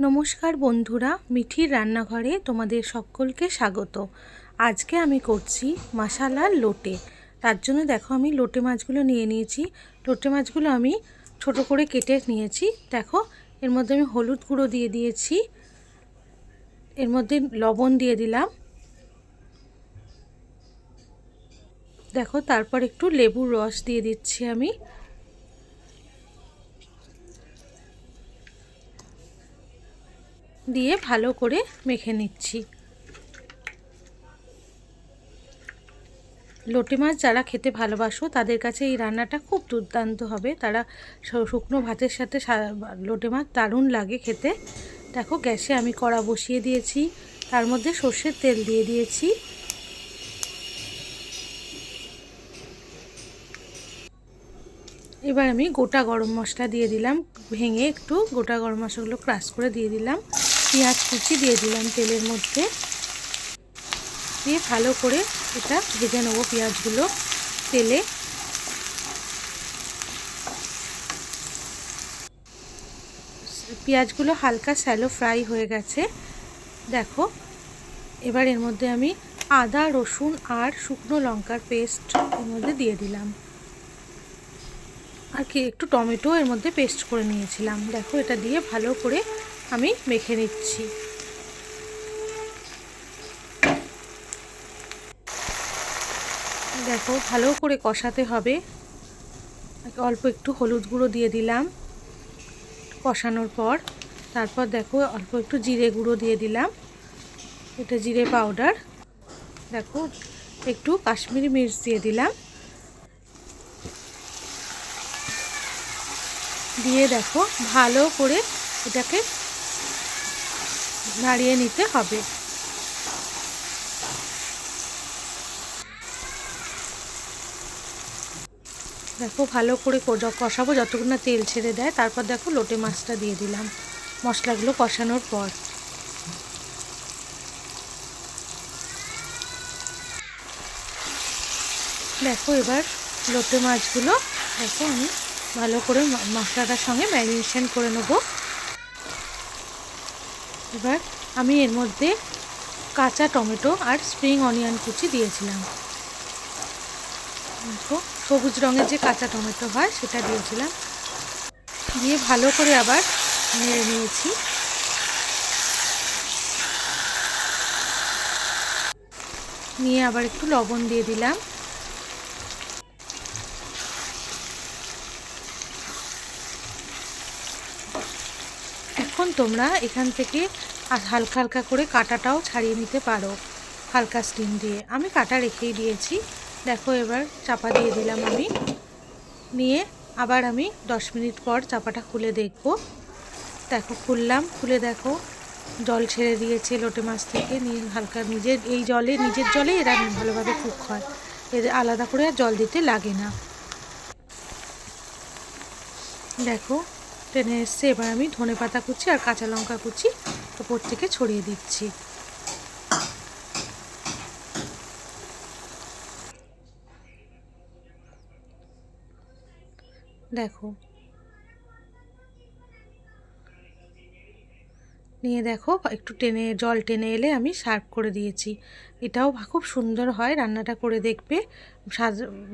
নমস্কার বন্ধুরা, মিঠির রান্নাঘরে তোমাদের সকলকে স্বাগত। আজকে আমি করছি মশালার লোটে। তার জন্য দেখো আমি লোটে মাছগুলো নিয়ে নিয়েছি। লোটে মাছগুলো আমি ছোট করে কেটে নিয়েছি। দেখো এর মধ্যে আমি হলুদ গুঁড়ো দিয়ে দিয়েছি, এর মধ্যে লবণ দিয়ে দিলাম, দেখো তারপর একটু লেবুর রস দিয়ে দিচ্ছি আমি, দিয়ে ভালো করে মেখে নিচ্ছি। লোটে মাছ যারা খেতে ভালোবাসো তাদের কাছে এই রান্নাটা খুব দুর্দান্ত হবে। তারা শুকনো ভাতের সাথে লোটে মাছ দারুণ লাগে খেতে। দেখো গ্যাসে আমি কড়া বসিয়ে দিয়েছি, তার মধ্যে সর্ষের তেল দিয়ে দিয়েছি। এবার আমি গোটা গরম মশলা দিয়ে দিলাম, ভেঙে একটু গোটা গরম মশলাগুলো ক্রাশ করে দিয়ে দিলাম। পেঁয়াজ কুচি দিয়ে দিলাম তেলের মধ্যে, দিয়ে ভালো করে এটা ভেজে নেবো পেঁয়াজগুলো তেলে। পেঁয়াজগুলো হালকা শ্যালো ফ্রাই হয়ে গেছে। দেখো এবার এর মধ্যে আমি আদা রসুন আর শুকনো লঙ্কার পেস্ট এর মধ্যে দিয়ে দিলাম, আর কি একটু টমেটো এর মধ্যে পেস্ট করে নিয়েছিলাম। দেখো এটা দিয়ে ভালো করে আমি মেখে নিচ্ছি। দেখো ভালো করে কষাতে হবে। অল্প একটু হলুদ গুঁড়ো দিয়ে দিলাম কষানোর পর। তারপর দেখো অল্প একটু জিরে গুঁড়ো দিয়ে দিলাম, এটা জিরে পাউডার। দেখো একটু কাশ্মীরি মির্চ দিয়ে দিলাম, দিয়ে দেখো ভালো করে এটাকে নাড়িয়ে নিতে হবে। দেখো ভালো করে কষাবো যতক্ষণ না তেল ছেড়ে দেয়। তারপর দেখো লোটে মাছটা দিয়ে দিলাম মশলাগুলো কষানোর পর। দেখো এবার লোটে মাছগুলো দেখো আমি ভালো করে মশলাটার সঙ্গে ম্যারিনেশন করে নেব। এবার আমি এর মধ্যে কাঁচা টমেটো আর স্প্রিং অনিয়ন কুচি দিয়েছিলাম। দেখো সবুজ রঙের যে কাঁচা টমেটো হয় সেটা দিয়েছিলাম, দিয়ে ভালো করে আবার নেড়ে নিয়েছি। নিয়ে আবার একটু লবণ দিয়ে দিলাম। এখন তোমরা এখান থেকে হালকা হালকা করে কাঁটাটাও ছাড়িয়ে নিতে পারো হালকা স্টিম দিয়ে। আমি কাঁটা রেখেই দিয়েছি। দেখো এবার চাপা দিয়ে দিলাম আমি, নিয়ে আবার আমি 10 মিনিট পর চাপাটা খুলে দেখব। দেখো খুললাম, খুলে দেখো জল ছেড়ে দিয়েছে লোটে মাছ থেকে। নিয়ে হালকা নিজের জলে এরা ভালোভাবে কুক হয়, এদের আলাদা করে আর জল দিতে লাগে না। দেখো টেনে এসছে। এবার আমি ধনেপাতা কুচি আর কাঁচা লঙ্কা কুচি ওপর থেকে ছড়িয়ে দিচ্ছি। দেখো নিয়ে দেখো একটু জল টেনে এলে আমি সার্ভ করে দিয়েছি। এটাও খুব সুন্দর হয়, রান্নাটা করে দেখবে।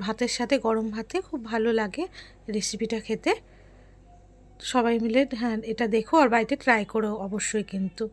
ভাতের সাথে গরম ভাতে খুব ভালো লাগে রেসিপিটা খেতে। সবাই মিলে হ্যাঁ এটা দেখো আর বাড়িতে ট্রাই করো অবশ্যই কিন্তু।